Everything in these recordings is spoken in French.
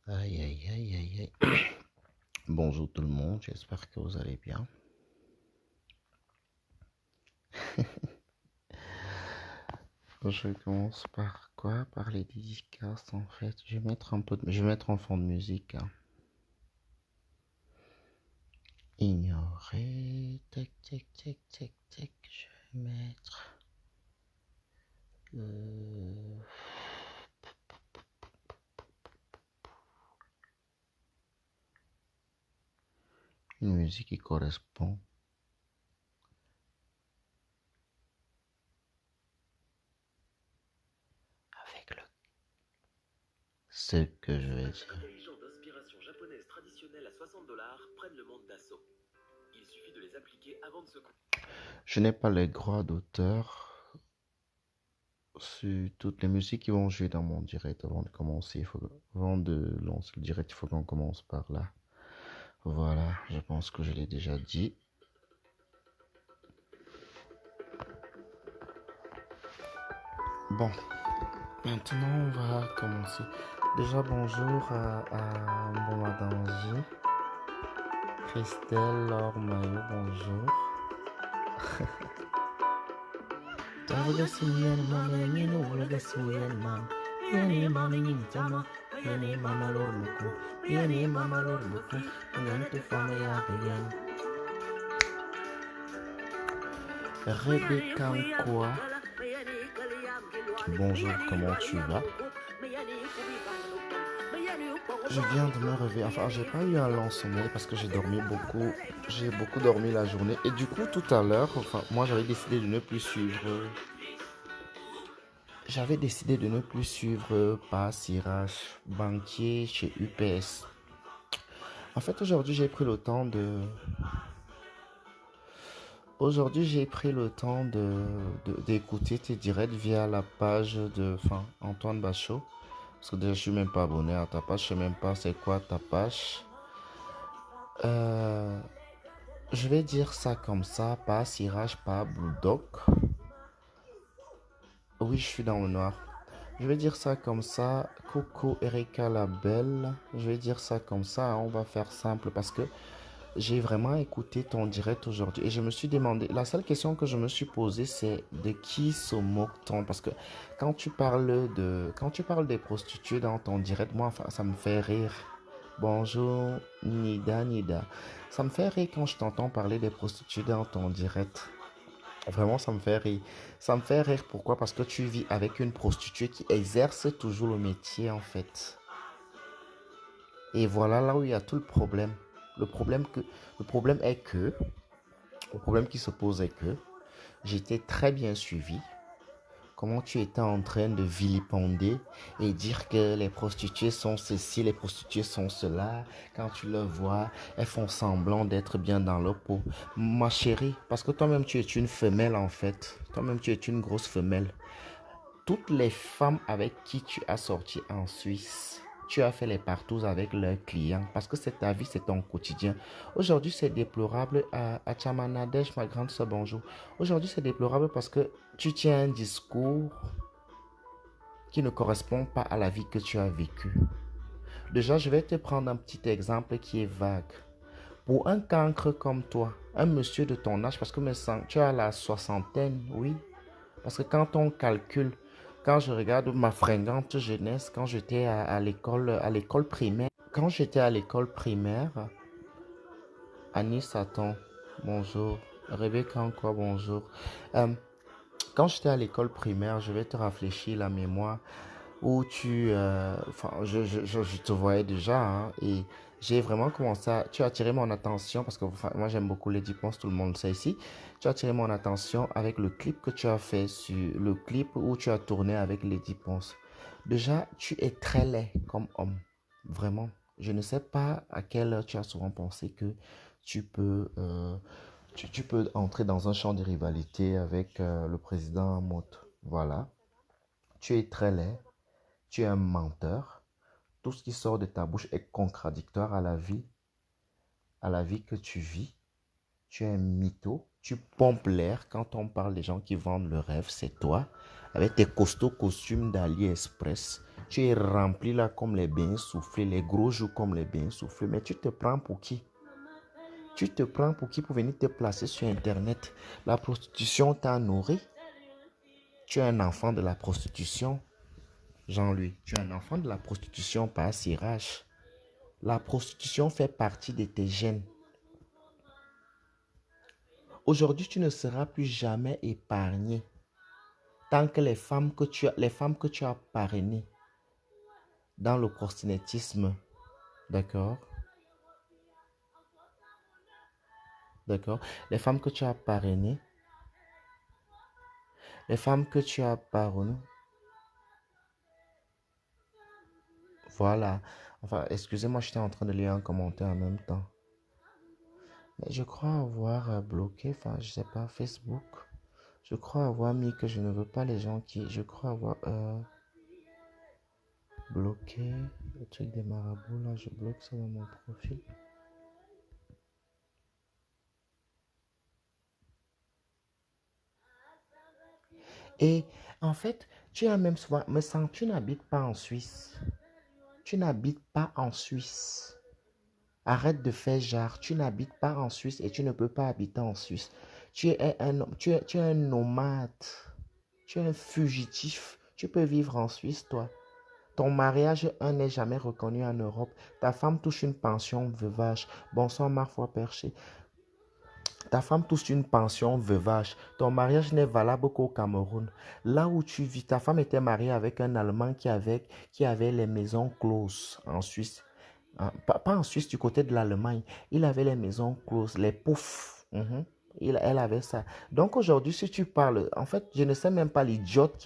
Aïe, aïe, aïe, aïe, aïe. Bonjour tout le monde, j'espère que vous allez bien. Je commence par quoi? Par les dédicaces en fait. Je vais mettre je vais mettre en fond de musique, hein. Ignorer. Tac, tac, tac, tac, tac. Je vais mettre. Une musique qui correspond avec ce que je vais dire. Intelligents d'inspiration japonaise traditionnelle à 60 $ prennent le monde d'assaut. Il suffit de les appliquer avant de se coucher. Je n'ai pas les droits d'auteur sur toutes les musiques qui vont jouer dans mon direct avant de commencer. Avant de lancer le direct, il faut qu'on commence par là. Voilà, je pense que je l'ai déjà dit. Bon, maintenant on va commencer. Déjà bonjour à Madame J, Christelle, Laure Mayo, bonjour. Rebecca quoi? Bonjour, comment tu vas? Je viens de me réveiller. Enfin, j'ai pas eu un long sommeil parce que j'ai dormi beaucoup. J'ai beaucoup dormi la journée. Et du coup, tout à l'heure, enfin, moi, j'avais décidé de ne plus suivre. J'avais décidé de ne plus suivre Pas Sirage Banquier chez UPS. En fait, aujourd'hui, j'ai pris le temps de. Aujourd'hui, j'ai pris le temps d'écouter tes directs via la page de Antoine Bachot. Parce que déjà, je suis même pas abonné à ta page. Je sais même pas c'est quoi ta page. Je vais dire ça comme ça. Pas Sirage, pas Bulldog. Oui, je suis dans le noir. Je vais dire ça comme ça. Coco Erika la belle. Je vais dire ça comme ça. On va faire simple parce que j'ai vraiment écouté ton direct aujourd'hui et je me suis demandé, la seule question que je me suis posée, c'est de qui se moque-t-on? Parce que quand tu parles des prostituées dans ton direct, moi, enfin, ça me fait rire. Bonjour, Nida, Nida. Ça me fait rire quand je t'entends parler des prostituées dans ton direct. Vraiment, ça me fait rire. Ça me fait rire pourquoi? Parce que tu vis avec une prostituée qui exerce toujours le métier, en fait. Et voilà là où il y a tout le problème. Le problème que, le problème est que, le problème qui se pose est que j'étais très bien suivi. Comment tu étais en train de vilipender et dire que les prostituées sont ceci, les prostituées sont cela. Quand tu le vois, elles font semblant d'être bien dans leur peau. Ma chérie, parce que toi-même tu es une femelle en fait. Toi-même tu es une grosse femelle. Toutes les femmes avec qui tu as sorti en Suisse, tu as fait les partous avec leurs clients parce que c'est ta vie, c'est ton quotidien. Aujourd'hui, c'est déplorable à Tchamanadej, ma grande soeur, bonjour. Aujourd'hui, c'est déplorable parce que tu tiens un discours qui ne correspond pas à la vie que tu as vécue. Déjà, je vais te prendre un petit exemple qui est vague. Pour un cancre comme toi, un monsieur de ton âge, parce que tu as la soixantaine, oui. Parce que quand on calcule, quand je regarde ma fringante jeunesse, quand j'étais à l'école primaire, quand j'étais à l'école primaire, Annie Satan, bonjour. Rebecca encore, bonjour. Euh, Quand j'étais à l'école primaire, je vais te rafraîchir la mémoire où je te voyais déjà, hein, et j'ai vraiment commencé tu as attiré mon attention parce que moi j'aime beaucoup les Ponce, tout le monde le sait ici. Tu as attiré mon attention avec le clip que tu as fait sur le clip où tu as tourné avec Lady Ponce. Déjà, tu es très laid comme homme, vraiment. Je ne sais pas à quelle heure tu as souvent pensé que tu peux, tu peux entrer dans un champ de rivalité avec le président Motte. Voilà. Tu es très laid. Tu es un menteur. Tout ce qui sort de ta bouche est contradictoire à la vie que tu vis. Tu es un mytho. Tu pompes l'air. Quand on parle des gens qui vendent le rêve, c'est toi. Avec tes costauds costumes d'AliExpress. Tu es rempli là comme les bains soufflés, les gros joues comme les bains soufflés. Mais tu te prends pour qui? Tu te prends pour qui pour venir te placer sur Internet? La prostitution t'a nourri. Tu es un enfant de la prostitution, Jean-Louis. Tu es un enfant de la prostitution par cirage. La prostitution fait partie de tes gènes. Aujourd'hui, tu ne seras plus jamais épargné tant que les femmes que tu as parrainées dans le proxénétisme, d'accord? D'accord? Les femmes que tu as parrainées, les femmes que tu as parrainées, voilà. Enfin, excusez-moi, j'étais en train de lire un commentaire en même temps. Mais je crois avoir bloqué, enfin, je sais pas, Facebook. Je crois avoir mis que je ne veux pas les gens qui... Je crois avoir bloqué le truc des marabouts, là, je bloque ça dans mon profil. Et en fait, tu as même souvent... Me sens, tu n'habites pas en Suisse. Tu n'habites pas en Suisse. Arrête de faire genre, tu n'habites pas en Suisse et tu ne peux pas habiter en Suisse. Tu es un nomade. Tu es un fugitif. Tu peux vivre en Suisse, toi. Ton mariage n'est jamais reconnu en Europe. Ta femme touche une pension veuvage. Bonsoir, Marfois Perché. Ta femme touche une pension veuvage. Ton mariage n'est valable qu'au Cameroun. Là où tu vis, ta femme était mariée avec un Allemand qui avait les maisons closes en Suisse. Pas en Suisse, du côté de l'Allemagne. Il avait les maisons closes, les poufs. Elle avait ça. Donc aujourd'hui, si tu parles, en fait, je ne sais même pas l'idiote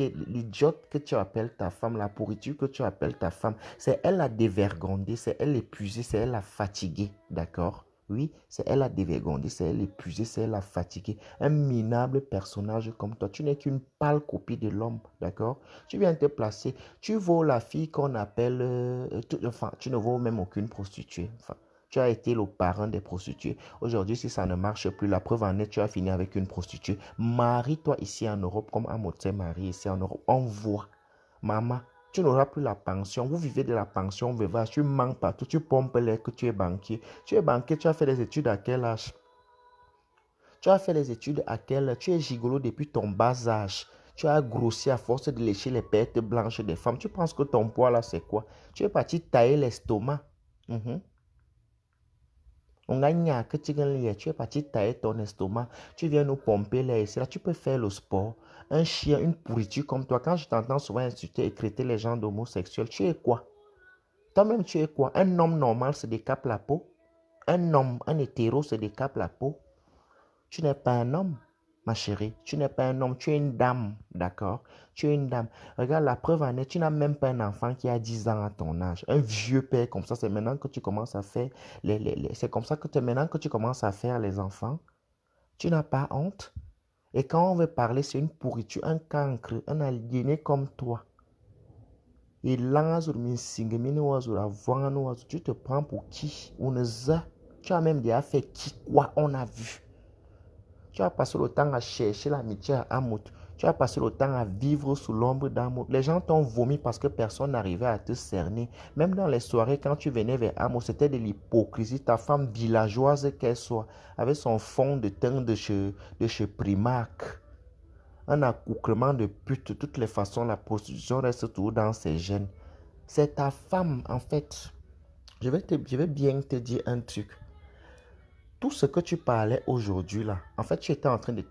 que tu appelles ta femme, la pourriture que tu appelles ta femme. C'est elle la dévergondée, c'est elle l'épuisée, c'est elle la fatiguée, d'accord? Oui, c'est elle la dévergondée, c'est elle l'épuisée, c'est elle la fatiguée. Un minable personnage comme toi. Tu n'es qu'une pâle copie de l'homme, d'accord? Tu viens te placer. Tu vaux la fille qu'on appelle... enfin, tu ne vaux même aucune prostituée. Enfin, tu as été le parrain des prostituées. Aujourd'hui, si ça ne marche plus, la preuve en est, tu as fini avec une prostituée. Marie-toi ici en Europe, comme Amotse Marie ici en Europe. On voit. Maman, tu n'auras plus la pension. Vous vivez de la pension veuvage. Tu manques partout. Tu pompes l'air que tu es banquier. Tu es banquier, tu as fait des études à quel âge? Tu as fait les études à quel âge? Tu es gigolo depuis ton bas âge. Tu as grossi à force de lécher les pertes blanches des femmes. Tu penses que ton poids là, c'est quoi? Tu es parti tailler l'estomac. On gagne que tu es parti tailler ton estomac. Tu viens nous pomper l'air ici. Là, tu peux faire le sport. Un chien, une pourriture comme toi. Quand je t'entends souvent insulter et traiter les gens d'homosexuels, tu es quoi? Toi-même, tu es quoi? Un homme normal se décape la peau. Un homme, un hétéro se décape la peau. Tu n'es pas un homme, ma chérie. Tu n'es pas un homme, tu es une dame, d'accord? Tu es une dame. Regarde, la preuve en est, tu n'as même pas un enfant qui a 10 ans à ton âge. Un vieux père comme ça, c'est maintenant que tu commences à faire c'est comme ça que maintenant que tu commences à faire les enfants. Tu n'as pas honte. Et quand on veut parler, c'est une pourriture, un cancre, un aliéné comme toi. Et là, tu te prends pour qui? Tu as même déjà fait qui, quoi, on a vu. Tu as passé le temps à chercher l'amitié à Amout. Tu as passé le temps à vivre sous l'ombre d'Amout. Les gens t'ont vomi parce que personne n'arrivait à te cerner. Même dans les soirées, quand tu venais vers Amout, c'était de l'hypocrisie. Ta femme villageoise qu'elle soit, avec son fond de teint de chez Primark. Un accouclement de pute. De toutes les façons, la prostitution reste toujours dans ses gènes. C'est ta femme, en fait. Je vais bien te dire un truc. Tout ce que tu parlais aujourd'hui là, en fait, tu étais en train de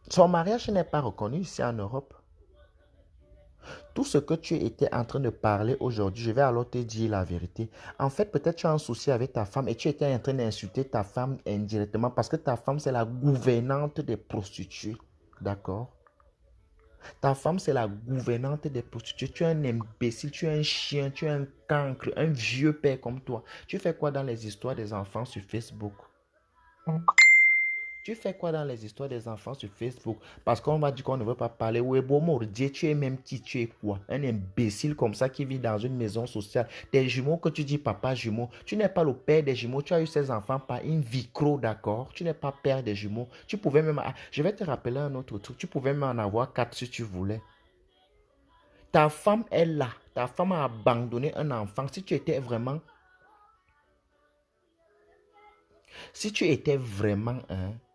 Son mariage n'est pas reconnu ici en Europe. Tout ce que tu étais en train de parler aujourd'hui, je vais alors te dire la vérité. En fait, peut-être tu as un souci avec ta femme et tu étais en train d'insulter ta femme indirectement parce que ta femme, c'est la gouvernante des prostituées. D'accord? Ta femme, c'est la gouvernante des prostituées. Tu es un imbécile, tu es un chien, tu es un cancre, un vieux père comme toi. Tu fais quoi dans les histoires des enfants sur Facebook? Tu fais quoi dans les histoires des enfants sur Facebook? Parce qu'on va dire qu'on ne veut pas parler. Ouais, bon, mordier, tu es même qui? Tu es quoi? Un imbécile comme ça qui vit dans une maison sociale. Des jumeaux que tu dis papa jumeau. Tu n'es pas le père des jumeaux. Tu as eu ces enfants par in vitro, d'accord? Tu n'es pas père des jumeaux. Tu pouvais même... je vais te rappeler un autre truc. Tu pouvais même en avoir 4 si tu voulais. Ta femme est là. Ta femme a abandonné un enfant. Si tu étais vraiment... Si tu étais vraiment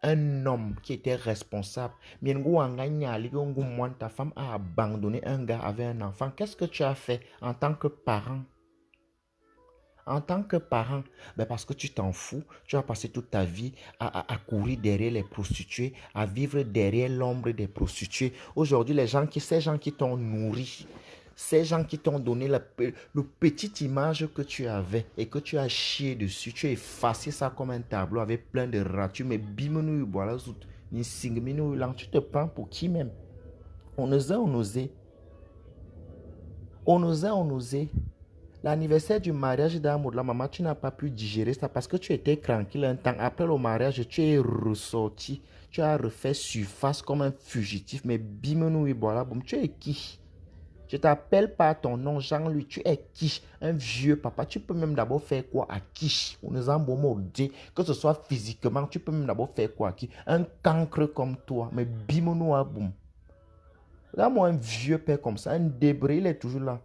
un homme qui était responsable, ta femme a abandonné un gars avec un enfant, qu'est-ce que tu as fait en tant que parent? En tant que parent, ben parce que tu t'en fous, tu as passé toute ta vie à courir derrière les prostituées, à vivre derrière l'ombre des prostituées. Aujourd'hui, ces gens qui t'ont nourri, ces gens qui t'ont donné le petite image que tu avais et que tu as chié dessus, tu as effacé ça comme un tableau avec plein de ratures, mais bimenu, voilà, tu te prends pour qui même? On osait. L'anniversaire du mariage d'Amour, la maman, tu n'as pas pu digérer ça parce que tu étais tranquille un temps. Après le mariage, tu es ressorti. Tu as refait surface comme un fugitif. Mais bimenu, voilà, boum, tu es qui? Je t'appelle par ton nom, Jean-Louis. Tu es qui? Un vieux papa. Tu peux même d'abord faire quoi à qui? On nous a dit que ce soit physiquement, tu peux même d'abord faire quoi à qui? Un cancre comme toi. Mais bimenu, boum. Regarde-moi un vieux père comme ça, un débris, il est toujours là.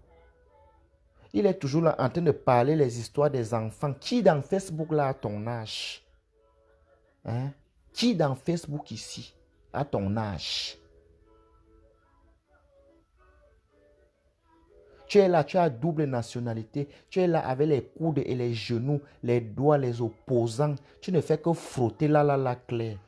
Il est toujours là en train de parler les histoires des enfants. Qui dans Facebook là à ton âge? Hein? Qui dans Facebook ici à ton âge? Tu es là, tu as double nationalité. Tu es là avec les coudes et les genoux, les doigts, les opposants. Tu ne fais que frotter la claire.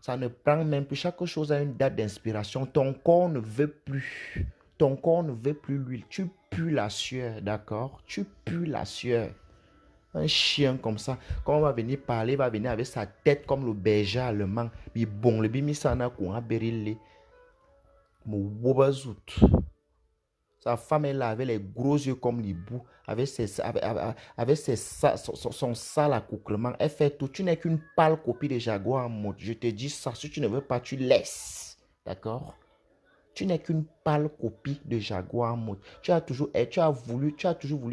Ça ne prend même plus. Chaque chose a une date d'inspiration. Ton corps ne veut plus. Ton corps ne veut plus l'huile. Tu pues la sueur, d'accord? Tu pues la sueur. Un chien comme ça, quand on va venir parler, il va venir avec sa tête comme le berger allemand. Mais bon, le bimisana qu'on a berillé. Sa femme est là avec les gros yeux comme l'hibou, avec son sale accouclement. Elle fait tout. Tu n'es qu'une pâle copie de Jaguar en mode. Je te dis ça. Si tu ne veux pas, tu laisses. D'accord? Tu n'es qu'une pâle copie de Jaguar mode. Tu as toujours voulu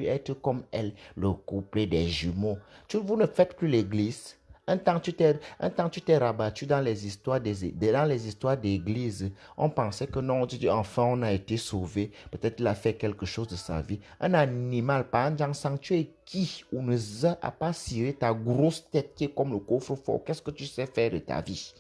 être comme elle, le couple des jumeaux. Vous ne faites plus l'église. Un temps, tu t'es rabattu dans les histoires d'église. On pensait que non, tu dis, enfin, on a été sauvé. Peut-être il a fait quelque chose de sa vie. Un animal, pas un Jansang, tu es qui? On ne a pas ciré ta grosse tête qui est comme le coffre-fort. Qu'est-ce que tu sais faire de ta vie?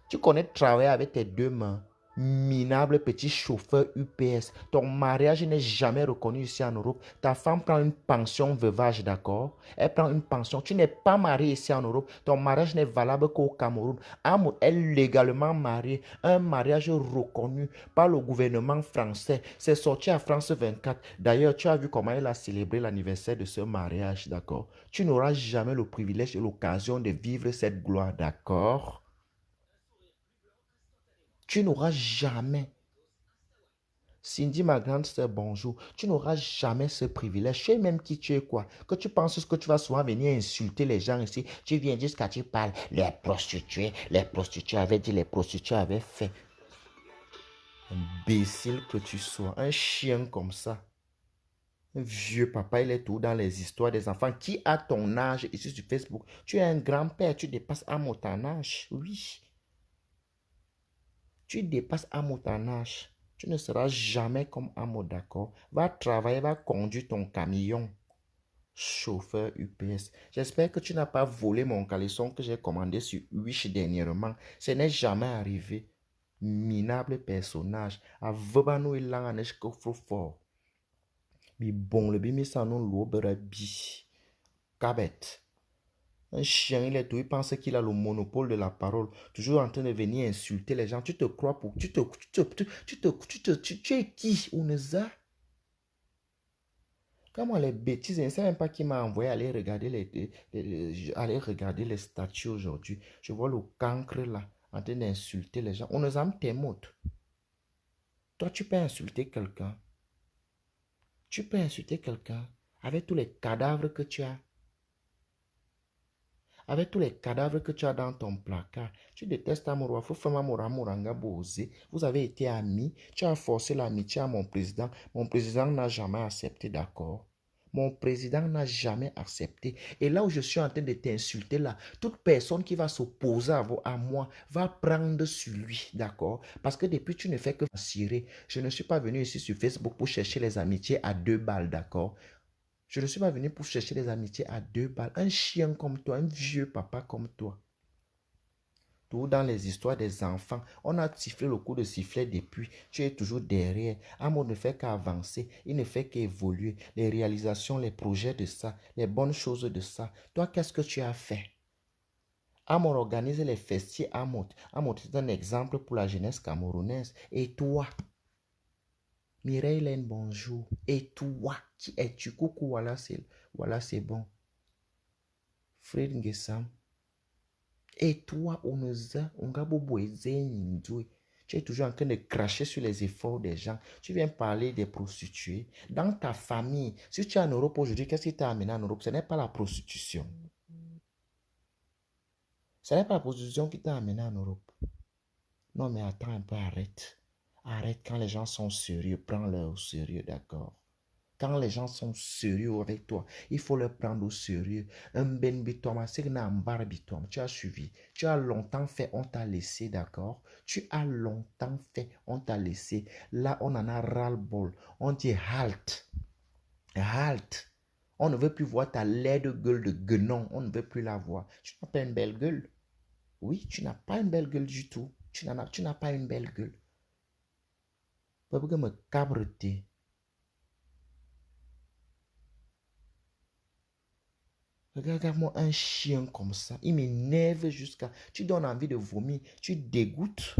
Tu connais travailler avec tes deux mains. Minable petit chauffeur UPS. Ton mariage n'est jamais reconnu ici en Europe. Ta femme prend une pension veuvage, d'accord? Elle prend une pension. Tu n'es pas marié ici en Europe. Ton mariage n'est valable qu'au Cameroun. Amour est légalement marié. Un mariage reconnu par le gouvernement français. C'est sorti à France 24. D'ailleurs, tu as vu comment elle a célébré l'anniversaire de ce mariage, d'accord? Tu n'auras jamais le privilège et l'occasion de vivre cette gloire, d'accord? Tu n'auras jamais, Cindy, ma grande sœur, bonjour. Tu n'auras jamais ce privilège. Tu es même qui tu es quoi? Que tu penses que tu vas souvent venir insulter les gens ici. Tu viens jusqu'à tu parles. Les prostituées avaient dit, les prostituées avaient fait. Imbécile que tu sois. Un chien comme ça. Un vieux papa, il est tout dans les histoires des enfants. Qui a ton âge ici sur Facebook? Tu es un grand-père, tu dépasses à mon âge. Oui. Tu dépasses à mon âge. Tu ne seras jamais comme Amo, d'accord? Va travailler, va conduire ton camion. Chauffeur UPS. J'espère que tu n'as pas volé mon caleçon que j'ai commandé sur Wish dernièrement. Ce n'est jamais arrivé. Minable personnage. A vebano ilang anesh kofro fort. Bi bon le bimi sanon l'obera bi. Cabet. Un chien, il est tout, il pense qu'il a le monopole de la parole, toujours en train de venir insulter les gens. Tu te crois pour... Tu es qui, Ouneza? Comment les bêtises, je ne sais même pas qui m'a envoyé aller regarder les statues aujourd'hui. Je vois le cancre là, en train d'insulter les gens. On nous aime tes mots. Toi, tu peux insulter quelqu'un. Tu peux insulter quelqu'un avec tous les cadavres que tu as. Avec tous les cadavres que tu as dans ton placard. Tu détestes Amoro. Vous avez été amis. Tu as forcé l'amitié à mon président. Mon président n'a jamais accepté, d'accord? Mon président n'a jamais accepté. Et là où je suis en train de t'insulter, là, toute personne qui va s'opposer à moi va prendre sur lui, d'accord? Parce que depuis, tu ne fais que cirer. Je ne suis pas venu ici sur Facebook pour chercher les amitiés à 2 balles, d'accord? Je ne suis pas venu pour chercher les amitiés à 2 balles. Un chien comme toi, un vieux papa comme toi. Tout dans les histoires des enfants, on a sifflé le coup de sifflet depuis. Tu es toujours derrière. Amour ne fait qu'avancer. Il ne fait qu'évoluer. Les réalisations, les projets de ça, les bonnes choses de ça. Toi, qu'est-ce que tu as fait? Amour organise les festiers Amour. Amour, c'est un exemple pour la jeunesse camerounaise. Et toi? Mireille Laine, bonjour. Et toi, qui es-tu? Coucou, voilà, c'est bon. Fred Nguessam. Et toi, tu es toujours en train de cracher sur les efforts des gens. Tu viens parler des prostituées. Dans ta famille, si tu es en Europe aujourd'hui, qu'est-ce qui t'a amené en Europe? Ce n'est pas la prostitution. Ce n'est pas la prostitution qui t'a amené en Europe. Non, mais attends un peu, arrête. Arrête quand les gens sont sérieux, prends-le au sérieux, d'accord? Quand les gens sont sérieux avec toi, il faut les prendre au sérieux. Un ben bitoma, c'est un ambar bitoma. Tu as suivi. Tu as longtemps fait, on t'a laissé, d'accord? Tu as longtemps fait, on t'a laissé. Là, on en a ras-le-bol. On dit halt. Halt. On ne veut plus voir ta laide gueule de guenon. On ne veut plus la voir. Tu n'as pas une belle gueule. Oui, tu n'as pas une belle gueule du tout. Tu n'as pas une belle gueule. Pourquoi me cabreter? Regarde-moi un chien comme ça. Il m'énerve jusqu'à... Tu donnes envie de vomir. Tu dégoûtes.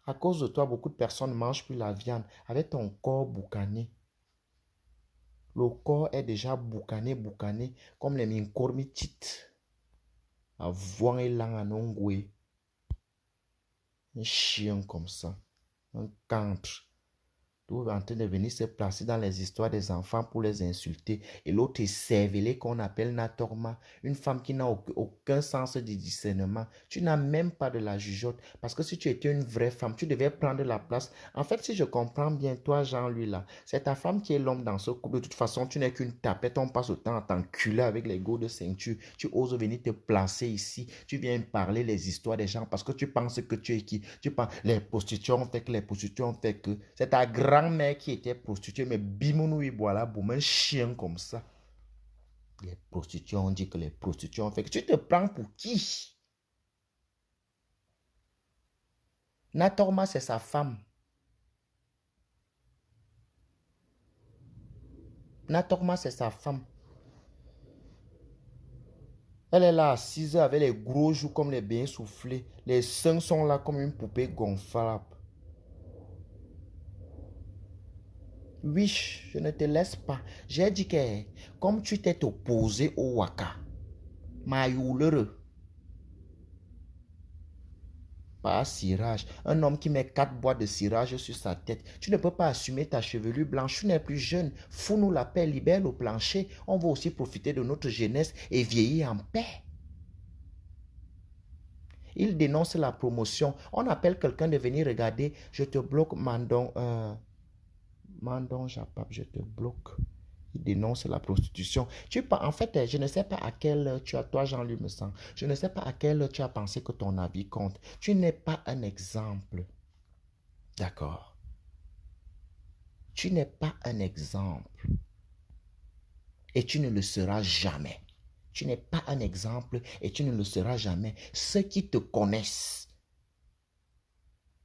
À cause de toi, beaucoup de personnes ne mangent plus la viande. Avec ton corps boucané. Le corps est déjà boucané. Comme les minkormitites. Avoir et langanongwe. Un chien comme ça. Un cantre. Tout en train de venir se placer dans les histoires des enfants pour les insulter. Et l'autre est cervelé qu'on appelle Natorma. Une femme qui n'a aucun sens du discernement. Tu n'as même pas de la jugeote. Parce que si tu étais une vraie femme, tu devais prendre la place. En fait, si je comprends bien, toi, Jean-Louis, là, c'est ta femme qui est l'homme dans ce couple. De toute façon, tu n'es qu'une tapette. On passe le temps à t'enculer avec les go de ceinture. Tu oses venir te placer ici. Tu viens parler les histoires des gens parce que tu penses que tu es qui? Tu penses, les prostituées ont fait que, les prostituées ont fait que. C'est ta grand-mère qui était prostituée, mais bimounou, voilà, boum, un chien comme ça. Les prostituées ont dit que les prostituées ont fait que. Tu te prends pour qui? Natorma, c'est sa femme. Natorma, c'est sa femme. Elle est là assise avec les gros joues comme les bains soufflés. Les seins sont là comme une poupée gonflable. Oui, je ne te laisse pas. J'ai dit que comme tu t'es opposé au Waka, Mayoulere, pas cirage. Un homme qui met 4 boîtes de cirage sur sa tête. Tu ne peux pas assumer ta chevelure blanche. Tu n'es plus jeune. Fous-nous la paix, libère le plancher. On va aussi profiter de notre jeunesse et vieillir en paix. Il dénonce la promotion. On appelle quelqu'un de venir regarder. Je te bloque, Mandon. Mandon Japap, je te bloque. Il dénonce la prostitution. En fait, je ne sais pas à quelle heure tu as, toi Jean-Luc me sens. Je ne sais pas à quelle heure tu as pensé que ton avis compte. Tu n'es pas un exemple. D'accord. Tu n'es pas un exemple. Et tu ne le seras jamais. Tu n'es pas un exemple et tu ne le seras jamais. Ceux qui te connaissent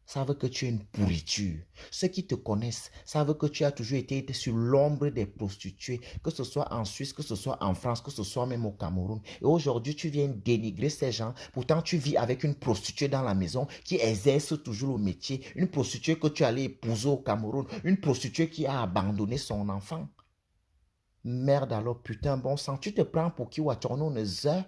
savent que tu es une pourriture. Ceux qui te connaissent savent que tu as toujours été sur l'ombre des prostituées, que ce soit en Suisse, que ce soit en France, que ce soit même au Cameroun. Et aujourd'hui, tu viens dénigrer ces gens. Pourtant, tu vis avec une prostituée dans la maison qui exerce toujours le métier. Une prostituée que tu allais épouser au Cameroun. Une prostituée qui a abandonné son enfant. Merde alors, putain, bon sang. Tu te prends pour qui, Wachono Neza?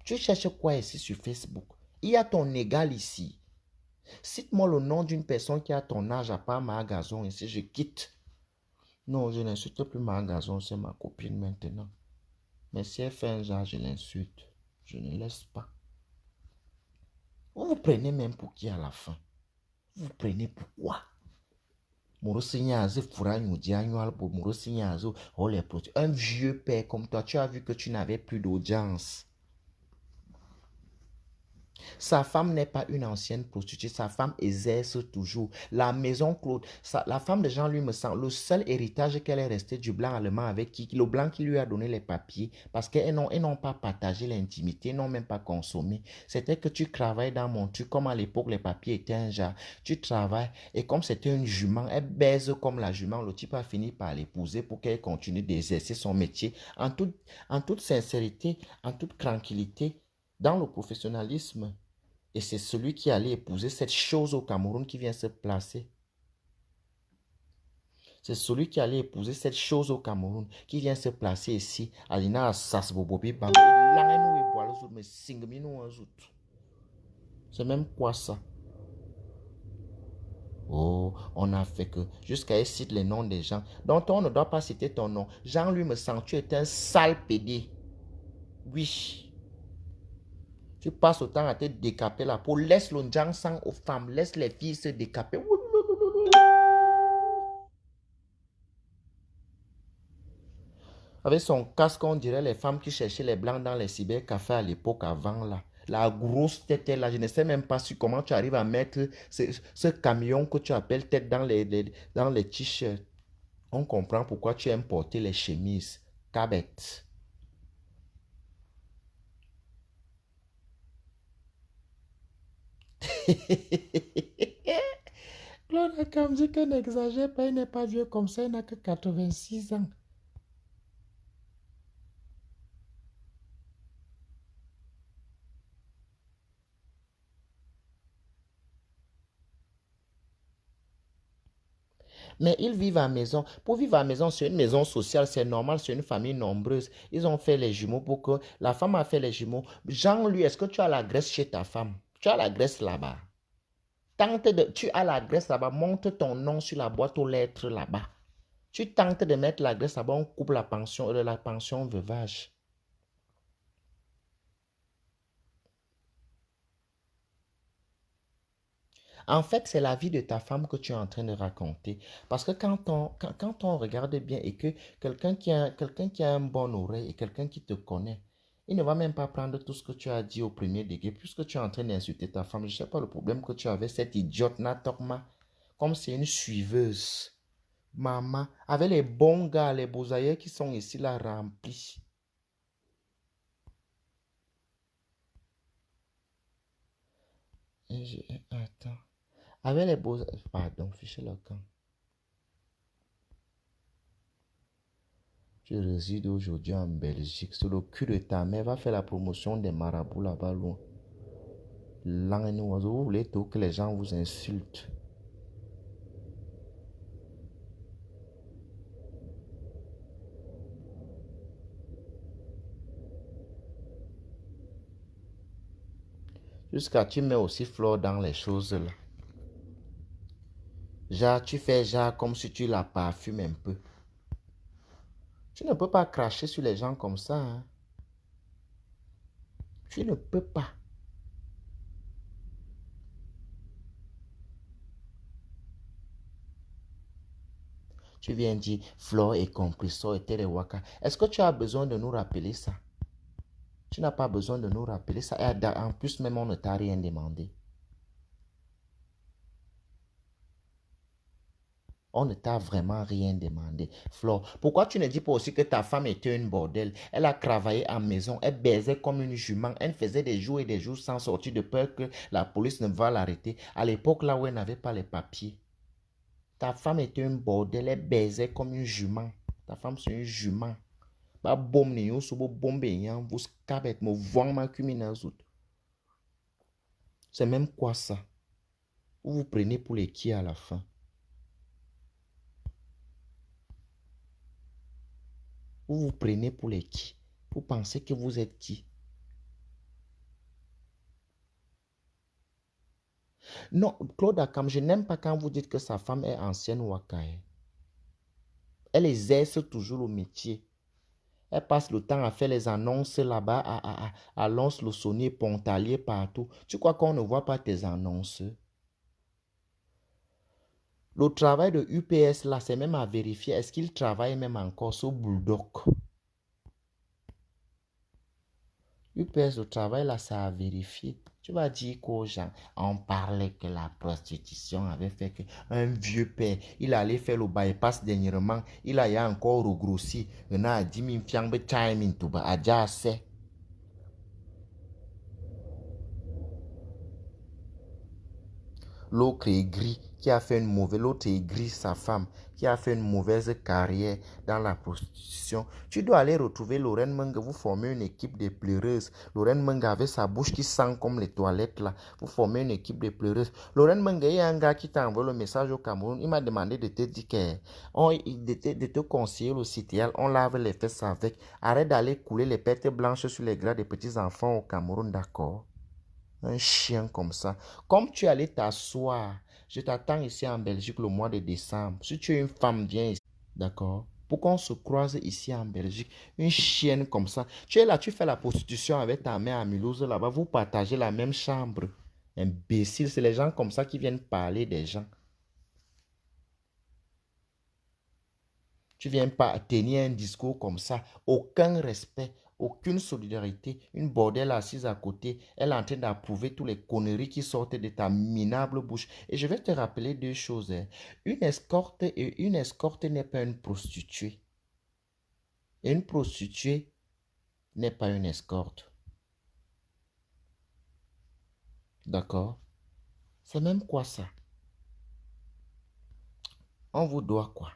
Tu cherches quoi ici sur Facebook? Il y a ton égal ici. Cite-moi le nom d'une personne qui a ton âge à part ma gazon ici, je quitte. Non, je n'insulte plus ma gazon, c'est ma copine maintenant. Mais si elle fait un genre, je l'insulte. Je ne laisse pas. Vous vous prenez même pour qui à la fin? Vous vous prenez pour quoi? Un vieux père comme toi, tu as vu que tu n'avais plus d'audience. Sa femme n'est pas une ancienne prostituée, sa femme exerce toujours. La maison Claude, la femme de Jean, lui me semble, le seul héritage qu'elle est restée du blanc allemand avec qui, le blanc qui lui a donné les papiers, parce qu'elles n'ont pas partagé l'intimité, n'ont même pas consommé. C'était que tu travailles dans mon truc, comme à l'époque les papiers étaient un genre. Tu travailles, et comme c'était une jument, elle baise comme la jument, le type a fini par l'épouser pour qu'elle continue d'exercer son métier en toute sincérité, en toute tranquillité, dans le professionnalisme. Et c'est celui qui allait épouser cette chose au Cameroun qui vient se placer. C'est celui qui allait épouser cette chose au Cameroun qui vient se placer ici. Alina Sasbobobi Bambi. C'est même quoi ça? Oh, on a fait que jusqu'à il cite les noms des gens. Donc on ne doit pas citer ton nom. Jean lui me sent, tu es un sale pédé. Oui. Tu passes autant à te décaper la peau. Laisse le Jean sang aux femmes. Laisse les filles se décaper. Avec son casque, on dirait les femmes qui cherchaient les blancs dans les cybercafés à l'époque avant là. La grosse tête est là. Je ne sais même pas si comment tu arrives à mettre ce camion que tu appelles tête dans dans les t-shirts. On comprend pourquoi tu aimes porter les chemises. Cabette. Claude Akam dit qu'elle n'exagère pas, il n'est pas vieux comme ça, il n'a que 86 ans. Mais ils vivent à la maison. Pour vivre à la maison, c'est une maison sociale, c'est normal, c'est une famille nombreuse. Ils ont fait les jumeaux pour que la femme a fait les jumeaux. Jean, lui, est-ce que tu as la graisse chez ta femme? Tu as la graisse là-bas. Tu as la graisse là-bas, monte ton nom sur la boîte aux lettres là-bas. Tu tentes de mettre la graisse là-bas, on coupe la pension veuvage. En fait, c'est la vie de ta femme que tu es en train de raconter. Parce que quand on regarde bien et que quelqu'un qui a un bon oreille et quelqu'un qui te connaît, il ne va même pas prendre tout ce que tu as dit au premier degré, puisque tu es en train d'insulter ta femme. Je ne sais pas le problème que tu avais, cette idiote Natokma, comme c'est une suiveuse. Maman, avec les bons gars, les beaux aïeux qui sont ici là remplis. Attends. Avec les beaux... Pardon, fichez le camp. Tu résides aujourd'hui en Belgique. Sur le cul de ta mère, va faire la promotion des marabouts là-bas loin. Langue oiseau, vous voulez tout que les gens vous insultent. Jusqu'à tu mets aussi fleur dans les choses là. Genre, tu fais genre comme si tu la parfumes un peu. Tu ne peux pas cracher sur les gens comme ça. Hein. Tu ne peux pas. Tu viens dire fleur et compressor et terewaka. Est-ce que tu as besoin de nous rappeler ça? Tu n'as pas besoin de nous rappeler ça. Et en plus, même on ne t'a rien demandé. On ne t'a vraiment rien demandé. Flore, pourquoi tu ne dis pas aussi que ta femme était une bordel? Elle a travaillé à maison, elle baisait comme une jument, elle faisait des jours et des jours sans sortir de peur que la police ne va l'arrêter. À l'époque là où elle n'avait pas les papiers. Ta femme était une bordel, elle baisait comme une jument. Ta femme c'est une jument. Ba bom ni yo so bo bombe yan vous scabet mo vang ma kumina zout. C'est même quoi ça? Vous vous prenez pour les qui à la fin? Vous vous prenez pour les qui? Vous pensez que vous êtes qui? Non, Claude Akam, je n'aime pas quand vous dites que sa femme est ancienne Wakae. Elle exerce toujours le métier. Elle passe le temps à faire les annonces là-bas à Lons-le-Saunier, Pontalier, partout. Tu crois qu'on ne voit pas tes annonces? Le travail de UPS là, c'est même à vérifier. Est-ce qu'il travaille même encore sur Bulldog? UPS, le travail là, c'est à vérifier. Tu vas dire qu'aux gens, on parlait que la prostitution avait fait qu'un vieux père, il allait faire le bypass dernièrement, il a encore regrossi. Il a dit, min fiambe timing tout bas, a déjà assez. L'autre est gris, qui a fait une mauvaise, l'autre est gris, sa femme, qui a fait une mauvaise carrière dans la prostitution. Tu dois aller retrouver Lorraine Menge, vous formez une équipe de pleureuses. Lorraine Menge avait sa bouche qui sent comme les toilettes là. Vous formez une équipe de pleureuses. Lorraine Menge, il y a un gars qui t'a envoyé le message au Cameroun. Il m'a demandé de te dire de te conseiller le CTL. On lave les fesses avec. Arrête d'aller couler les pertes blanches sur les gras des petits enfants au Cameroun, d'accord? Un chien comme ça. Comme tu es allé t'asseoir, je t'attends ici en Belgique le mois de décembre. Si tu es une femme, viens ici. D'accord? Pour qu'on se croise ici en Belgique. Une chienne comme ça. Tu es là, tu fais la prostitution avec ta mère à Mulhouse là-bas. Vous partagez la même chambre. Imbécile, c'est les gens comme ça qui viennent parler des gens. Tu viens pas tenir un discours comme ça. Aucun respect, aucune solidarité. Une bordelle assise à côté. Elle est en train d'approuver toutes les conneries qui sortent de ta minable bouche. Et je vais te rappeler deux choses. Une escorte n'est pas une prostituée. Et une prostituée n'est pas une escorte. D'accord? C'est même quoi ça? On vous doit quoi?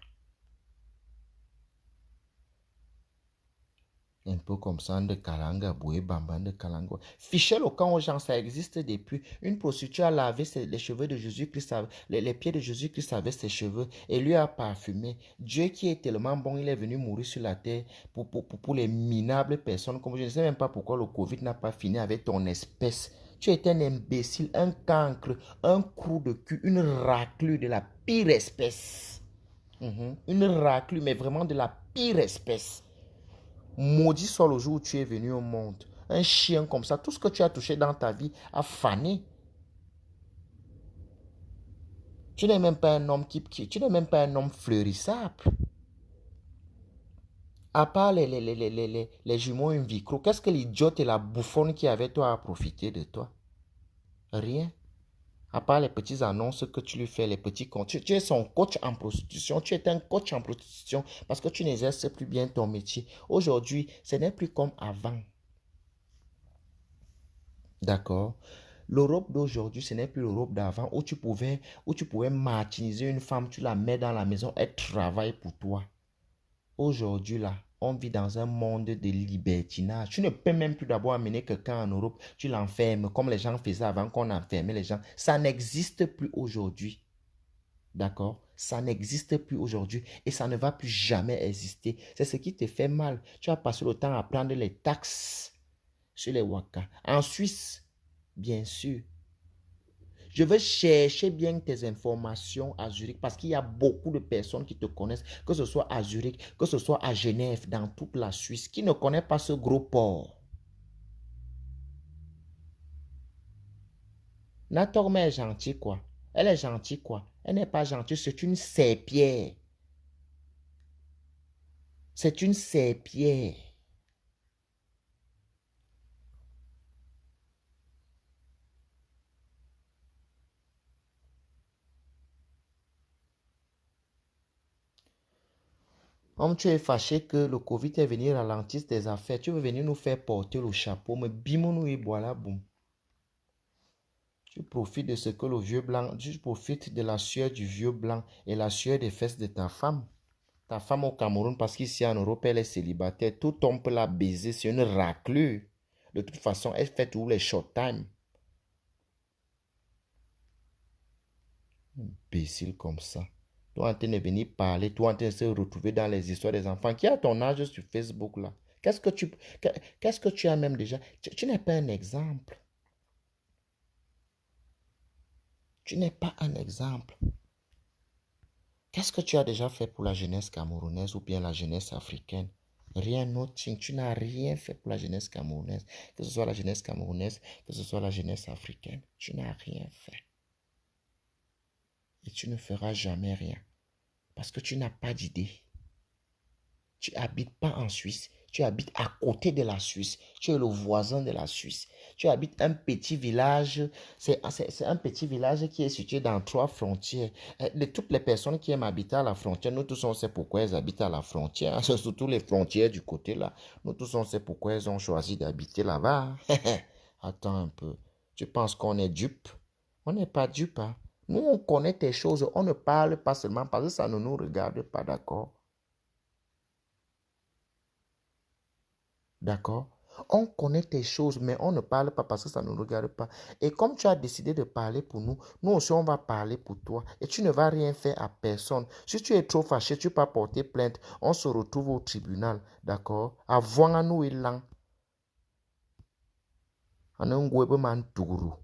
Un peu comme ça, de Kalanga, Boué, Bamba, de Kalanga. Fichez le camp aux gens, ça existe depuis. Une prostituée a lavé les cheveux de Jésus-Christ, les pieds de Jésus-Christ avec ses cheveux et lui a parfumé. Dieu qui est tellement bon, il est venu mourir sur la terre pour les minables personnes. Comme je ne sais même pas pourquoi le Covid n'a pas fini avec ton espèce. Tu es un imbécile, un cancre, un trou de cul, une raclure de la pire espèce. Une raclure, mais vraiment de la pire espèce. Maudit soit le jour où tu es venu au monde. Un chien comme ça, tout ce que tu as touché dans ta vie a fané. Tu n'es même pas un homme tu n'es même pas un homme fleurissable. À part les jumeaux in vitro, qu'est-ce que l'idiote et la bouffonne qui avait toi a profité de toi? Rien. À part les petites annonces que tu lui fais, les petits comptes. Tu es son coach en prostitution. Tu es un coach en prostitution parce que tu n'exerces plus bien ton métier. Aujourd'hui, ce n'est plus comme avant. D'accord? L'Europe d'aujourd'hui, ce n'est plus l'Europe d'avant où tu pouvais martyriser une femme, tu la mets dans la maison, elle travaille pour toi. Aujourd'hui, là, on vit dans un monde de libertinage. Tu ne peux même plus d'abord amener quelqu'un en Europe, tu l'enfermes comme les gens faisaient avant qu'on enfermait les gens. Ça n'existe plus aujourd'hui. D'accord? Ça n'existe plus aujourd'hui et ça ne va plus jamais exister. C'est ce qui te fait mal. Tu as passé le temps à prendre les taxes sur les Waka. En Suisse, bien sûr. Je vais chercher bien tes informations à Zurich parce qu'il y a beaucoup de personnes qui te connaissent, que ce soit à Zurich, que ce soit à Genève, dans toute la Suisse, qui ne connaissent pas ce gros port. Natorma est gentille, quoi. Elle est gentille, quoi. Elle n'est pas gentille, c'est une serpillère. C'est une serpillère. Comme tu es fâché que le Covid est venu ralentir tes affaires, tu veux venir nous faire porter le chapeau, mais bimons-nous et voilà, boum. Tu profites de ce que le vieux blanc, tu profites de la sueur du vieux blanc et la sueur des fesses de ta femme. Ta femme au Cameroun, parce qu'ici en Europe, elle est célibataire. Tout homme peut la baiser, c'est une raclure. De toute façon, elle fait tous les short time. Imbécile comme ça. Toi en train de venir parler, toi en train de se retrouver dans les histoires des enfants. Qui a ton âge sur Facebook là? Qu'est-ce que tu as même déjà? Tu n'es pas un exemple. Tu n'es pas un exemple. Qu'est-ce que tu as déjà fait pour la jeunesse camerounaise ou bien la jeunesse africaine? Rien, nothing. Tu n'as rien fait pour la jeunesse camerounaise. Que ce soit la jeunesse camerounaise, que ce soit la jeunesse africaine. Tu n'as rien fait. Et tu ne feras jamais rien. Parce que tu n'as pas d'idée. Tu habites pas en Suisse. Tu habites à côté de la Suisse. Tu es le voisin de la Suisse. Tu habites un petit village. C'est un petit village qui est situé dans 3 frontières. De toutes les personnes qui aiment habiter à la frontière, nous tous on sait pourquoi elles habitent à la frontière. C'est surtout les frontières du côté là. Nous tous on sait pourquoi elles ont choisi d'habiter là-bas. Attends un peu. Tu penses qu'on est dupe? On n'est pas dupe. Hein? Nous on connaît tes choses. On ne parle pas seulement parce que ça ne nous regarde pas, d'accord? D'accord? On connaît tes choses, mais on ne parle pas parce que ça ne nous regarde pas. Et comme tu as décidé de parler pour nous, nous aussi on va parler pour toi. Et tu ne vas rien faire à personne. Si tu es trop fâché, tu peux porter plainte. On se retrouve au tribunal. D'accord? Avant à nous, il l'en. On a un man tourou.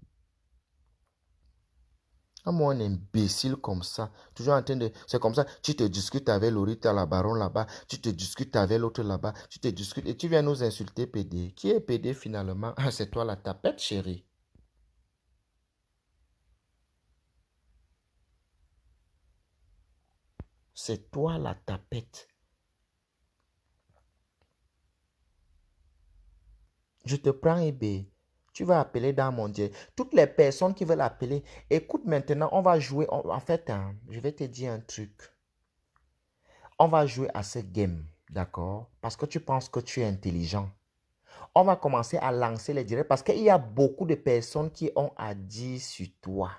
Moi, un imbécile comme ça, toujours en train de... C'est comme ça, tu te discutes avec Lorita, la baronne là-bas, tu te discutes avec l'autre là-bas, tu te discutes et tu viens nous insulter, PD. Qui est PD finalement? Ah, c'est toi la tapette, chérie. C'est toi la tapette. Je te prends, Ébé. Tu vas appeler dans mon Dieu. Toutes les personnes qui veulent appeler, écoute maintenant, on va jouer. En fait, hein, je vais te dire un truc. On va jouer à ce game, d'accord? Parce que tu penses que tu es intelligent. On va commencer à lancer les directs parce qu'il y a beaucoup de personnes qui ont à dire sur toi.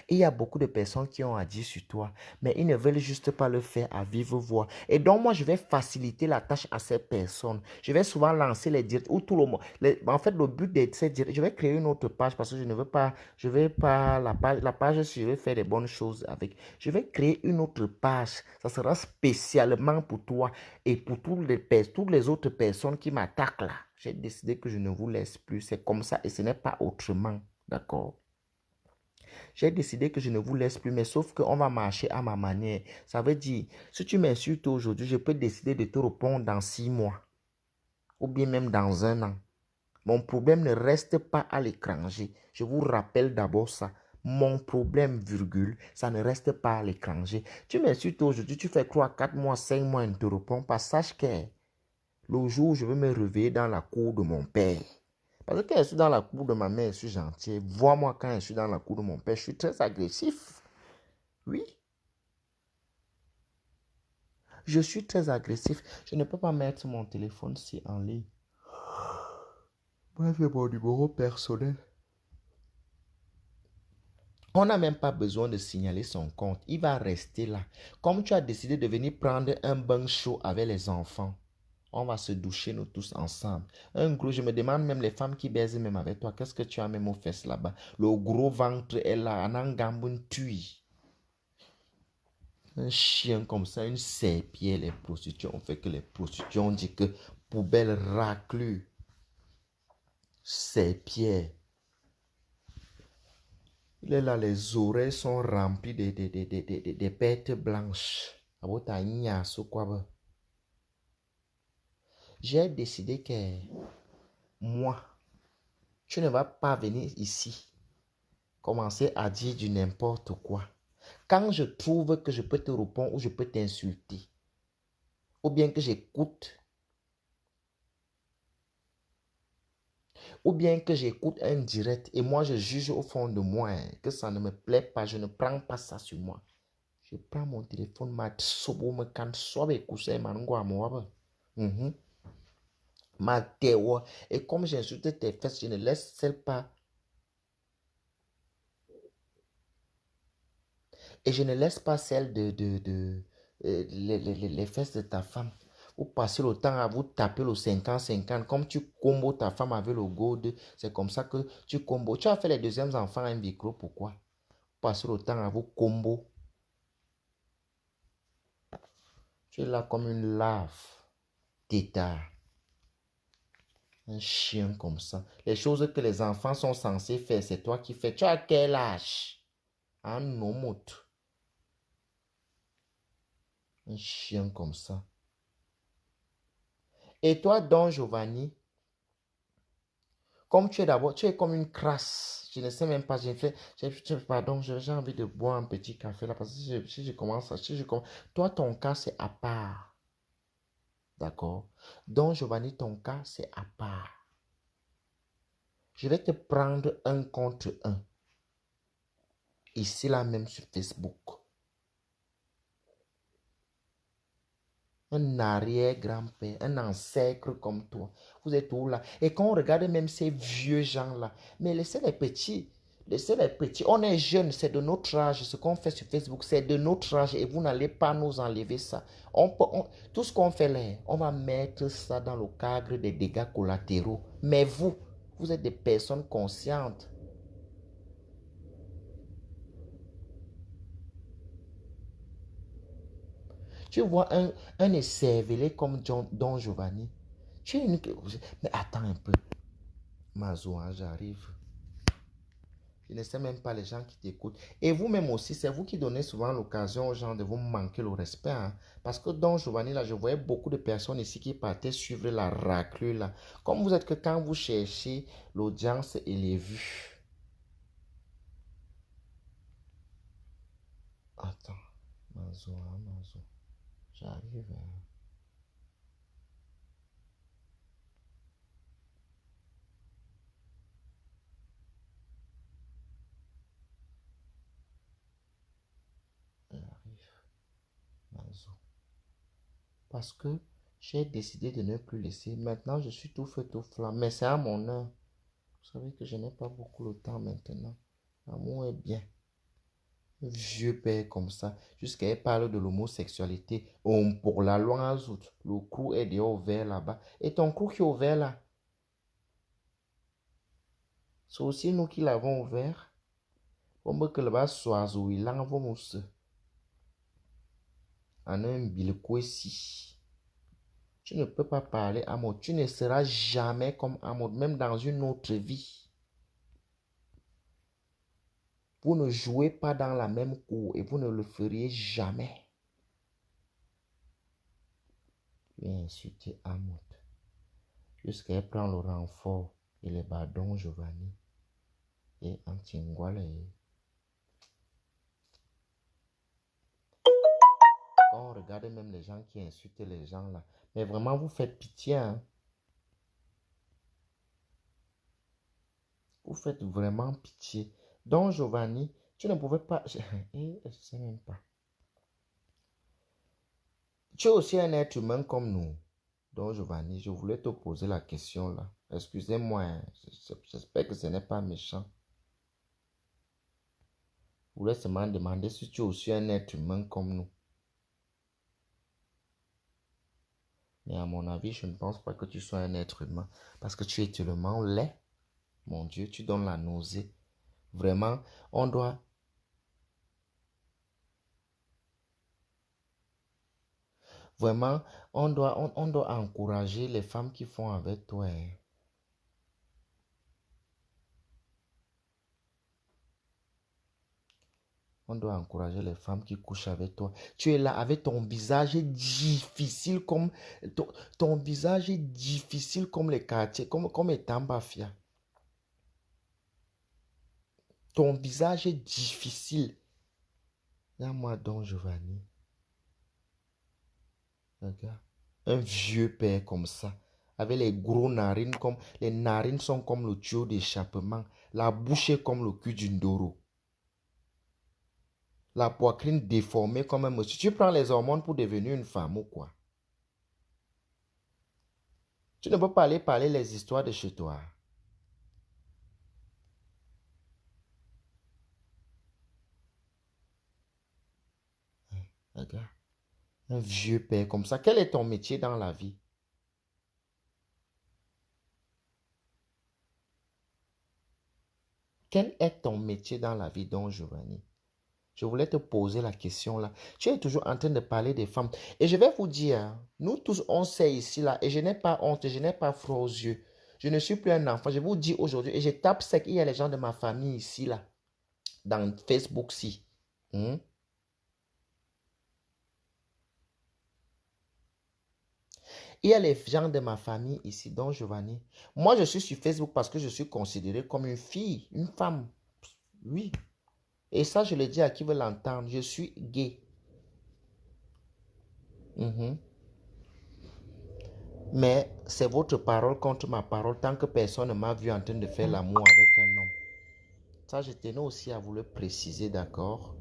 Il y a beaucoup de personnes qui ont à dire sur toi, mais ils ne veulent juste pas le faire à vive voix. Et donc, moi, je vais faciliter la tâche à ces personnes. Je vais souvent lancer les directs où tout le monde... en fait, le but de ces directs, je vais créer une autre page parce que je ne veux pas... Je vais pas... La page, je vais faire des bonnes choses avec. Je vais créer une autre page. Ça sera spécialement pour toi et pour toutes les autres personnes qui m'attaquent là. J'ai décidé que je ne vous laisse plus. C'est comme ça et ce n'est pas autrement. D'accord? J'ai décidé que je ne vous laisse plus, mais sauf qu'on va marcher à ma manière. Ça veut dire, si tu m'insultes aujourd'hui, je peux décider de te répondre dans 6 mois. Ou bien même dans 1 an. Mon problème ne reste pas à l'étranger. Je vous rappelle d'abord ça. Mon problème, virgule, ça ne reste pas à l'étranger. Tu m'insultes aujourd'hui, tu fais 3, 4 mois, 5 mois, je ne te réponds pas. Sache que le jour où je vais me réveiller dans la cour de mon père, parce que quand je suis dans la cour de ma mère, je suis gentil. Vois-moi quand je suis dans la cour de mon père, je suis très agressif. Oui, je suis très agressif. Je ne peux pas mettre mon téléphone si en ligne. Moi, c'est mon numéro personnel. On n'a même pas besoin de signaler son compte. Il va rester là. Comme tu as décidé de venir prendre un bain chaud avec les enfants, on va se doucher nous tous ensemble. Un gros, je me demande même les femmes qui baisent même avec toi, qu'est-ce que tu as même aux fesses là-bas? Le gros ventre est là, en angambun tui. Un chien comme ça, une serpillère, les prostituées, on fait que les prostituées, on dit que poubelle raclue, serpillère. Il est là, les oreilles sont remplies de bêtes blanches. J'ai décidé que moi, tu ne vas pas venir ici commencer à dire du n'importe quoi. Quand je trouve que je peux te répondre ou je peux t'insulter, ou bien que j'écoute, ou bien que j'écoute un direct et moi je juge au fond de moi que ça ne me plaît pas, je ne prends pas ça sur moi. Je prends mon téléphone, ma sobo me can sobe kousé manungwa moi. Ma tewa. Et comme j'insulte tes fesses, je ne laisse celle pas. Et je ne laisse pas celle les fesses de ta femme. Vous passez le temps à vous taper le 50-50. Comme tu combos ta femme avec le gold, c'est comme ça que tu combos. Tu as fait les deuxièmes enfants un micro, pourquoi? Vous passez le temps à vous combo. Tu es là comme une lave. Tétard. Un chien comme ça. Les choses que les enfants sont censés faire, c'est toi qui fais. Tu as quel âge? Un homme. Un chien comme ça. Et toi, Don Giovanni, comme tu es d'abord, tu es comme une crasse. Je ne sais même pas, pardon, j'ai envie de boire un petit café là, parce que si je commence, toi, ton cas, c'est à part. D'accord? Don Giovanni, ton cas, c'est à part. Je vais te prendre un contre un. Ici, là même sur Facebook. Un arrière-grand-père, un ancêtre comme toi. Vous êtes où là? Et quand on regarde même ces vieux gens-là, mais laissez les petits. Laissez les petits. On est jeunes, c'est de notre âge. Ce qu'on fait sur Facebook, c'est de notre âge et vous n'allez pas nous enlever ça. Tout ce qu'on fait là, on va mettre ça dans le cadre des dégâts collatéraux. Mais vous êtes des personnes conscientes. Tu vois un écervelé comme Don Giovanni. Tu es une... Mais attends un peu. Mazo, hein, j'arrive. Je ne sais même pas les gens qui t'écoutent. Et vous-même aussi, c'est vous qui donnez souvent l'occasion aux gens de vous manquer le respect. Hein. Parce que Don Giovanni, là, je voyais beaucoup de personnes ici qui partaient suivre la raclure, là. Comme vous êtes que quand vous cherchez l'audience et les vues. Attends. Mazo, hein, Mazo. J'arrive. Hein. J'arrive. Mazo. Parce que j'ai décidé de ne plus laisser. Maintenant, je suis tout feu, tout flamme. Mais c'est à mon heure. Vous savez que je n'ai pas beaucoup de temps maintenant. L'amour est bien. Un vieux père comme ça. Jusqu'à il parle de l'homosexualité. Pour la loi Azout. Le clou est déjà ouvert là-bas. Et ton clou qui est ouvert là, c'est aussi nous qui l'avons ouvert. Comme que là-bas, soit où il en va mousse. En un bilco ici. Tu ne peux pas parler à moi. Tu ne seras jamais comme Amod, même dans une autre vie. Vous ne jouez pas dans la même cour et vous ne le feriez jamais. Tu as insulté Amod. Jusqu'à elle prend le renfort et les badons Giovanni et Antingwale. Quand on regarde même les gens qui insultent les gens là, mais vraiment vous faites pitié. Hein? Vous faites vraiment pitié. Donc Giovanni, tu ne pouvais pas... Je ne sais même pas. Tu es aussi un être humain comme nous. Donc Giovanni, je voulais te poser la question là. Excusez-moi, hein. J'espère que ce n'est pas méchant. Je voulais seulement demander si tu es aussi un être humain comme nous. Mais à mon avis, je ne pense pas que tu sois un être humain. Parce que tu es tellement laid. Mon Dieu, tu donnes la nausée. Vraiment, on doit... Vraiment, on doit encourager les femmes qui font avec toi. Hein. On doit encourager les femmes qui couchent avec toi. Tu es là avec ton visage difficile comme... Ton visage difficile comme les quartiers, comme étant Bafia. Ton visage est difficile. Regarde-moi donc, Giovanni. Regarde. Un vieux père comme ça. Avec les gros narines comme... Les narines sont comme le tuyau d'échappement. La bouche est comme le cul d'une doro. La poitrine déformée comme un monsieur. Tu prends les hormones pour devenir une femme ou quoi? Tu ne peux pas aller parler les histoires de chez toi. Regarde. Un vieux père comme ça. Quel est ton métier dans la vie? Quel est ton métier dans la vie, Don Giovanni? Je voulais te poser la question là. Tu es toujours en train de parler des femmes. Et je vais vous dire, nous tous, on sait ici là, et je n'ai pas honte, je n'ai pas froid aux yeux. Je ne suis plus un enfant. Je vous dis aujourd'hui, et je tape sec, il y a les gens de ma famille ici, là, dans Facebook-ci. Hmm? Il y a les gens de ma famille ici, dont Giovanni. Moi, je suis sur Facebook parce que je suis considérée comme une fille, une femme. Oui. Et ça, je le dis à qui veut l'entendre. Je suis gay. Mhm. Mais c'est votre parole contre ma parole tant que personne ne m'a vu en train de faire l'amour avec un homme. Ça, je tenais aussi à vous le préciser, d'accord?